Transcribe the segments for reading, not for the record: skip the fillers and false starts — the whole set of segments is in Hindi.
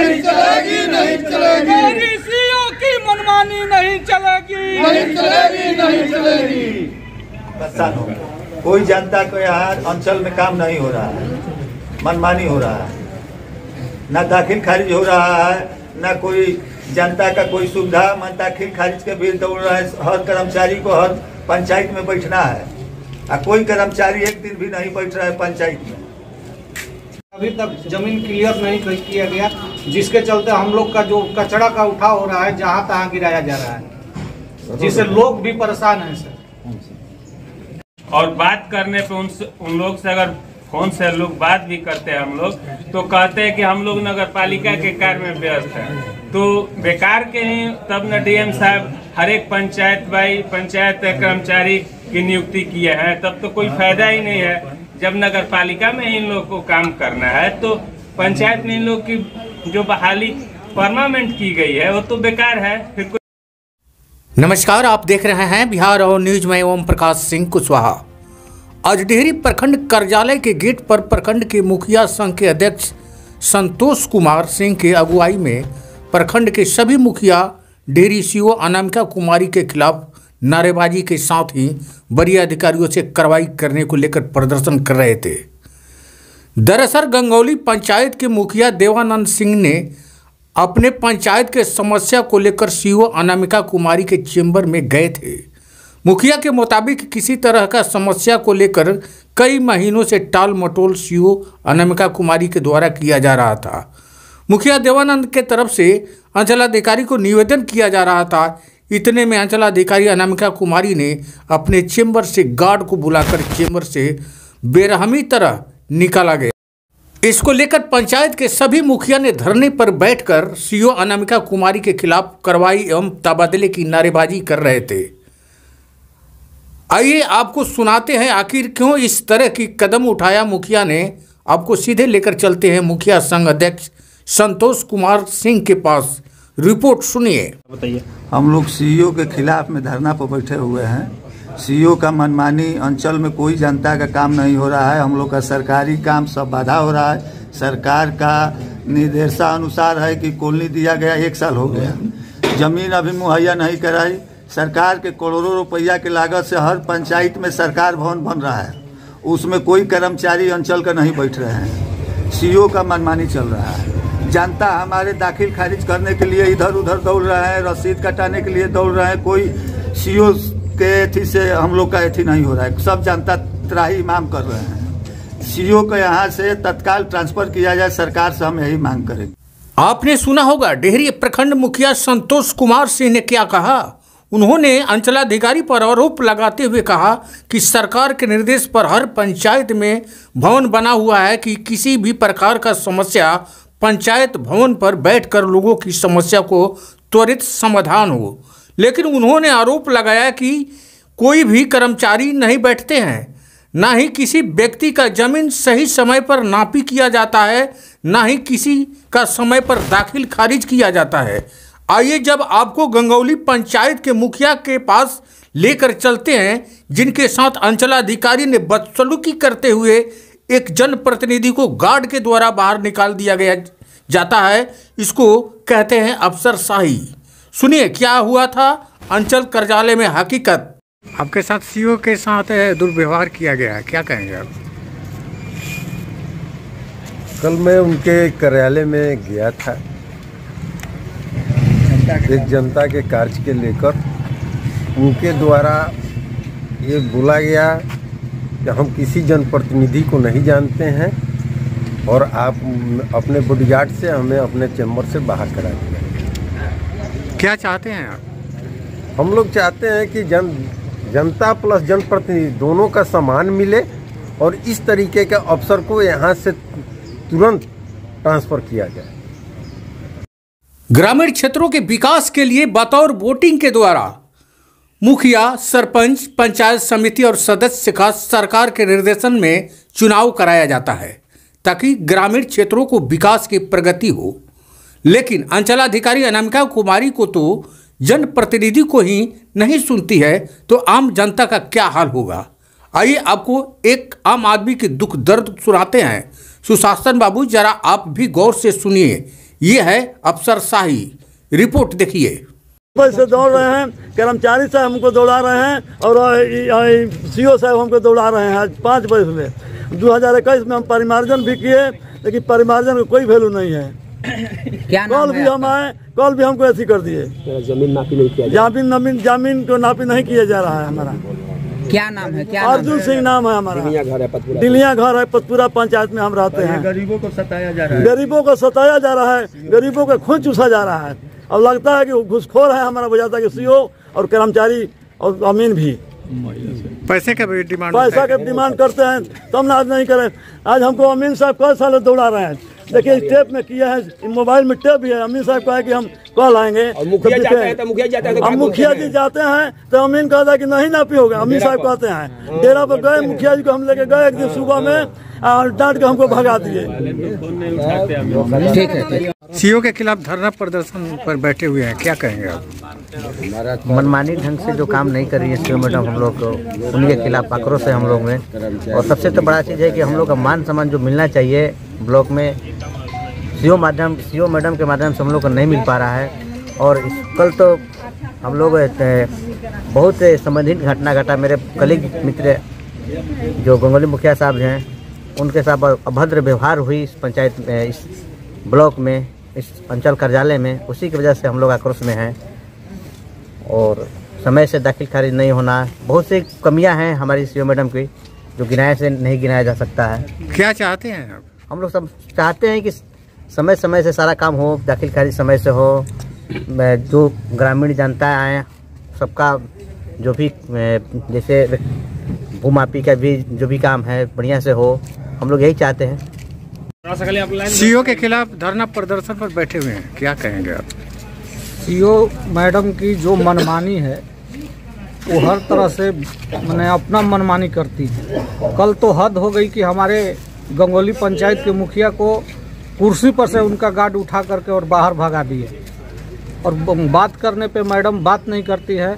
नहीं चलेगी, नहीं चलेगी। मेरी सीओ की मनमानी नहीं चलेगी, नहीं चलेगी, नहीं चलेगी। कोई जनता को यहाँ अंचल में काम नहीं हो रहा है, मनमानी हो रहा है, ना दाखिल खारिज हो रहा है, ना कोई जनता का कोई सुविधा। मन दाखिल खारिज के भी दौड़ रहा है। हर कर्मचारी को हर पंचायत में बैठना है, और कोई कर्मचारी एक दिन भी नहीं बैठ रहा है पंचायत में। अभी तक जमीन क्लियर नहीं किया गया, जिसके चलते हम लोग का जो कचरा का उठाव हो रहा है जहाँ तहाँ गिराया जा रहा है, जिससे लोग भी परेशान हैं सर। और बात करने पे उन लोग से अगर फोन से लोग बात भी करते हैं हम लोग, तो कहते हैं कि हम लोग नगर पालिका के कार्य में व्यस्त हैं। तो बेकार के ही तब न डीएम साहब हर एक पंचायत कर्मचारी की नियुक्ति किए हैं, तब तो कोई फायदा ही नहीं है। जब नगर पालिका में इन लोग को काम करना है तो पंचायत में इन लोग की जो बहाली परमानेंट की गई है वो तो बेकार है। फिर नमस्कार, आप देख रहे हैं बिहार और न्यूज में ओम प्रकाश सिंह कुशवाहा। आज डेहरी प्रखंड कार्यालय के गेट पर प्रखंड के मुखिया संघ के अध्यक्ष संतोष कुमार सिंह के अगुवाई में प्रखंड के सभी मुखिया डेहरी सीओ अनामिका कुमारी के खिलाफ नारेबाजी के साथ ही वरीय अधिकारियों से कार्रवाई करने को लेकर प्रदर्शन कर रहे थे। दरअसल गंगौली पंचायत के मुखिया देवानंद सिंह ने अपने पंचायत के समस्या को लेकर सीओ अनामिका कुमारी के चेंबर में गए थे। मुखिया के मुताबिक किसी तरह का समस्या को लेकर कई महीनों से टाल मटोल सीओ अनामिका कुमारी के द्वारा किया जा रहा था। मुखिया देवानंद के तरफ से अंचलाधिकारी को निवेदन किया जा रहा था। इतने में अंचलाधिकारी अनामिका कुमारी ने अपने चेंबर से गार्ड को बुलाकर चेंबर से बेरहमी तरह निकाला गया। इसको लेकर पंचायत के सभी मुखिया ने धरने पर बैठकर सीओ अनामिका कुमारी के खिलाफ कार्रवाई एवं तबादले की नारेबाजी कर रहे थे। आइए आपको सुनाते हैं आखिर क्यों इस तरह की कदम उठाया मुखिया ने। आपको सीधे लेकर चलते हैं मुखिया संघ अध्यक्ष संतोष कुमार सिंह के पास। रिपोर्ट सुनिए। बताइए। हम लोग सीईओ के खिलाफ में धरना पर बैठे हुए हैं। सीईओ का मनमानी, अंचल में कोई जनता का काम नहीं हो रहा है। हम लोग का सरकारी काम सब बाधा हो रहा है। सरकार का निर्देशानुसार है कि कॉलोनी दिया गया, 1 साल हो गया, जमीन अभी मुहैया नहीं कराई। सरकार के करोड़ों रुपया की लागत से हर पंचायत में सरकार भवन बन रहा है, उसमें कोई कर्मचारी अंचल का नहीं बैठ रहे हैं। सीईओ का मनमानी चल रहा है। जनता हमारे दाखिल खारिज करने के लिए इधर उधर दौड़ रहा है, रसीद कटाने के लिए दौड़ रहा है। कोई सीईओ के एथी से हम लोग का एथी नहीं हो रहा है। सब जनता त्राही मांग कर रहे हैं। सीईओ को यहाँ से तत्काल ट्रांसफर किया जाए, सरकार से हम यही मांग करेंगे। आपने सुना होगा डेहरी प्रखंड मुखिया संतोष कुमार सिंह ने क्या कहा। उन्होंने अंचलाधिकारी पर आरोप लगाते हुए कहा कि सरकार के निर्देश पर हर पंचायत में भवन बना हुआ है कि किसी भी प्रकार का समस्या पंचायत भवन पर बैठकर लोगों की समस्या को त्वरित समाधान हो। लेकिन उन्होंने आरोप लगाया कि कोई भी कर्मचारी नहीं बैठते हैं, ना ही किसी व्यक्ति का जमीन सही समय पर नापी किया जाता है, ना ही किसी का समय पर दाखिल खारिज किया जाता है। आइए जब आपको गंगौली पंचायत के मुखिया के पास लेकर चलते हैं, जिनके साथ अंचलाधिकारी ने बदसलूकी करते हुए एक जनप्रतिनिधि को गार्ड के द्वारा बाहर निकाल दिया गया जाता है। इसको कहते हैं अफसरशाही। सुनिए क्या हुआ था अंचल कार्यालय में। हकीकत आपके साथ सीईओ के साथ दुर्व्यवहार किया गया है, क्या कहेंगे आप? कल मैं उनके कार्यालय में गया था एक जनता के कार्य के लेकर। उनके द्वारा ये बोला गया कि हम किसी जनप्रतिनिधि को नहीं जानते हैं और आप अपने बॉडीगार्ड से हमें अपने चैम्बर से बाहर करा दिया। क्या चाहते हैं आप? हम लोग चाहते हैं कि जनता प्लस जनप्रतिनिधि दोनों का सम्मान मिले और इस तरीके के अफसर को यहाँ से तुरंत ट्रांसफ़र किया जाए। ग्रामीण क्षेत्रों के विकास के लिए बतौर वोटिंग के द्वारा मुखिया, सरपंच, पंचायत समिति और सदस्य का सरकार के निर्देशन में चुनाव कराया जाता है ताकि ग्रामीण क्षेत्रों को विकास की प्रगति हो। लेकिन अंचलाधिकारी अनामिका कुमारी को तो जनप्रतिनिधि को ही नहीं सुनती है, तो आम जनता का क्या हाल होगा। आइए आपको एक आम आदमी के दुख दर्द सुनाते हैं। सुशासन बाबू, जरा आप भी गौर से सुनिए। ये है अफसरशाही। रिपोर्ट देखिए। से दौड़ रहे हैं, कर्मचारी साहब हमको दौड़ा रहे हैं और सीओ साहब हमको दौड़ा रहे हैं। आज 5 बजे में 2021 में हम परिमार्जन भी किए, लेकिन परिमार्जन का कोई वैल्यू नहीं है। क्या कल भी हम आए, कल भी हमको ऐसी कर दिए। जमीन नापी नहीं किया, जमीन को नापी नहीं किया जा रहा है। हमारा क्या नाम है? क्या अर्जुन सिंह नाम है हमारा। दिलिया घर है, पतपुरा पंचायत में हम रहते हैं। गरीबों को सताया जा रहा है, गरीबों को सताया जा रहा है, गरीबों का खून चूसा जा रहा है। अब लगता है कि घुसखोर है हमारा बुझाता कि सीओ और कर्मचारी और अमीन भी पैसा का डिमांड करते हैं, तब ना आज नहीं करें। आज हमको अमीन साहब कई साल दौड़ा रहे हैं। देखिए टेप में किया है, मोबाइल में टेप भी है। अमीन साहब कहा कि हम कल आएंगे। मुखिया जी जाते हैं तो अमीन कहता है कि नहीं नापी होगा। अमीन साहब कहते हैं, डेरा पर गए, मुखिया जी को हम लेके गए एक दिन सुबह में, डांट के हमको भगा दिए। ठीक है। सीओ के खिलाफ धरना प्रदर्शन पर बैठे हुए हैं, क्या कहेंगे आप? मनमानी ढंग से जो काम नहीं कर रही है सीओ मैडम, हम लोग को उनके खिलाफ आक्रोश है हम लोग में। और सबसे तो बड़ा चीज़ है कि हम लोग का मान सम्मान जो मिलना चाहिए ब्लॉक में, सीओ मैडम के माध्यम से हम लोग को नहीं मिल पा रहा है। और कल तो हम लोग बहुत संबंधित घटना घटा। मेरे कलीग मित्र जो गंगोली मुखिया साहब हैं, उनके साथ अभद्र व्यवहार हुई इस पंचायत में, इस ब्लॉक में, इस अंचल कार्यालय में। उसी की वजह से हम लोग आक्रोश में हैं। और समय से दाखिल खारिज नहीं होना, बहुत सी कमियां हैं हमारी सीओ मैडम की, जो गिनाए से नहीं गिनाया जा सकता है। क्या चाहते हैं आप? हम लोग सब चाहते हैं कि समय समय से सारा काम हो, दाखिल खारिज समय से हो। जो ग्रामीण जनता आए सबका जो भी जैसे भूमापी का भी जो भी काम है बढ़िया से हो, हम लोग यही चाहते हैं। सीओ के खिलाफ धरना प्रदर्शन पर बैठे हुए हैं, क्या कहेंगे आप? सीओ मैडम की जो मनमानी है वो हर तरह से मैंने अपना मनमानी करती है। कल तो हद हो गई कि हमारे गंगोली पंचायत के मुखिया को कुर्सी पर से उनका गार्ड उठा करके और बाहर भगा दिए। और बात करने पे मैडम बात नहीं करती है।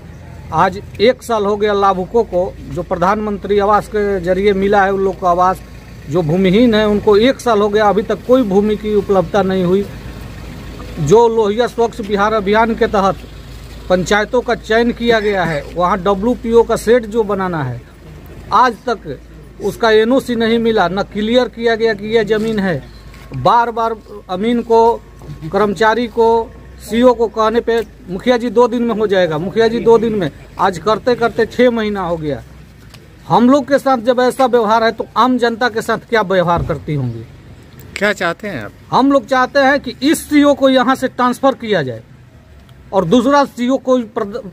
आज 1 साल हो गया लाभुकों को, जो प्रधानमंत्री आवास के जरिए मिला है उन लोग को आवास, जो भूमिहीन है उनको 1 साल हो गया, अभी तक कोई भूमि की उपलब्धता नहीं हुई। जो लोहिया स्वच्छ बिहार अभियान के तहत पंचायतों का चयन किया गया है, वहाँ WPO का सेट जो बनाना है, आज तक उसका NOC नहीं मिला, न क्लियर किया गया कि यह ज़मीन है। बार बार अमीन को, कर्मचारी को, सीओ को कहने पे मुखिया जी 2 दिन में हो जाएगा, मुखिया जी 2 दिन में, आज करते करते 6 महीना हो गया। हम लोग के साथ जब ऐसा व्यवहार है तो आम जनता के साथ क्या व्यवहार करती होंगी? क्या चाहते हैं आप? हम लोग चाहते हैं कि इस सीओ को यहाँ से ट्रांसफर किया जाए और दूसरा सीओ को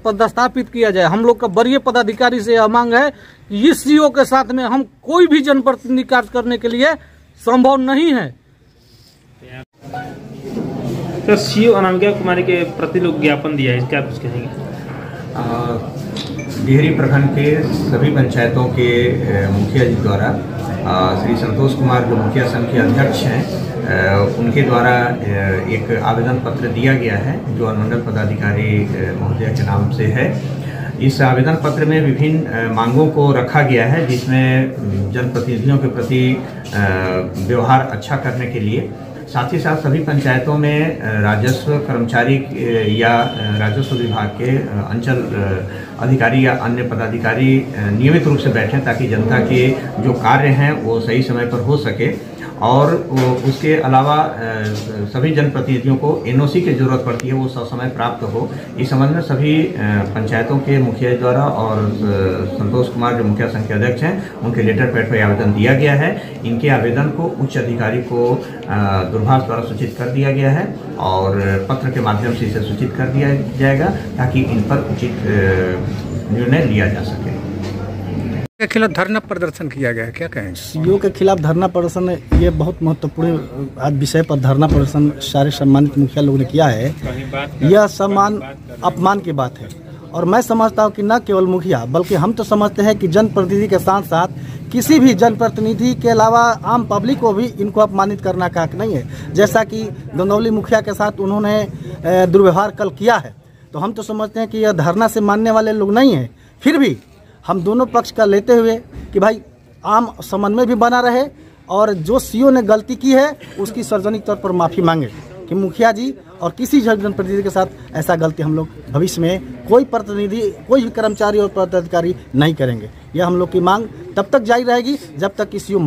पदस्थापित किया जाए। हम लोग का वरीय पदाधिकारी से यह मांग है कि इस सीओ के साथ में हम कोई भी जनप्रतिनिधि कार्य करने के लिए संभव नहीं है। तो सीओ अनामिका कुमारी के प्रति लोग ज्ञापन दिया है, इसका आप कुछ कहेंगे? डिहरी प्रखंड के सभी पंचायतों के मुखिया जी द्वारा श्री संतोष कुमार जो मुखिया संघ के अध्यक्ष हैं, उनके द्वारा एक आवेदन पत्र दिया गया है जो अनुमंडल पदाधिकारी महोदय के नाम से है। इस आवेदन पत्र में विभिन्न मांगों को रखा गया है, जिसमें जनप्रतिनिधियों के प्रति व्यवहार अच्छा करने के लिए, साथ ही साथ सभी पंचायतों में राजस्व कर्मचारी या राजस्व विभाग के अंचल अधिकारी या अन्य पदाधिकारी नियमित रूप से बैठें, ताकि जनता के जो कार्य हैं वो सही समय पर हो सके। और उसके अलावा सभी जनप्रतिनिधियों को NOC की जरूरत पड़ती है, वो ससमय प्राप्त हो। इस संबंध में सभी पंचायतों के मुखिया द्वारा और संतोष कुमार जो मुखिया संघ के अध्यक्ष हैं, उनके लेटर पैड पर आवेदन दिया गया है। इनके आवेदन को उच्च अधिकारी को दूरभाष द्वारा सूचित कर दिया गया है और पत्र के माध्यम से इसे सूचित कर दिया जाएगा, ताकि इन पर उचित निर्णय लिया जा सके। के खिलाफ धरना प्रदर्शन किया गया है, क्या कहेंगे? सीओ के खिलाफ धरना प्रदर्शन, ये बहुत महत्वपूर्ण आज विषय पर धरना प्रदर्शन सारे सम्मानित मुखिया लोगों ने किया है। यह सम्मान अपमान की बात है और मैं समझता हूँ कि न केवल मुखिया बल्कि हम तो समझते हैं कि जनप्रतिनिधि के साथ साथ किसी भी जनप्रतिनिधि के अलावा आम पब्लिक को भी इनको अपमानित करना का हक नहीं है। जैसा कि गंगौली मुखिया के साथ उन्होंने दुर्व्यवहार कल किया है, तो हम तो समझते हैं कि यह धरना से मानने वाले लोग नहीं हैं। फिर भी हम दोनों पक्ष का लेते हुए कि भाई आम समन्वय भी बना रहे और जो सीओ ने गलती की है उसकी सार्वजनिक तौर पर माफ़ी मांगे। कि मुखिया जी और किसी जनप्रतिनिधि के साथ ऐसा गलती हम लोग भविष्य में कोई प्रतिनिधि, कोई भी कर्मचारी और पदाधिकारी नहीं करेंगे। यह हम लोग की मांग तब तक जारी रहेगी जब तक कि सीओ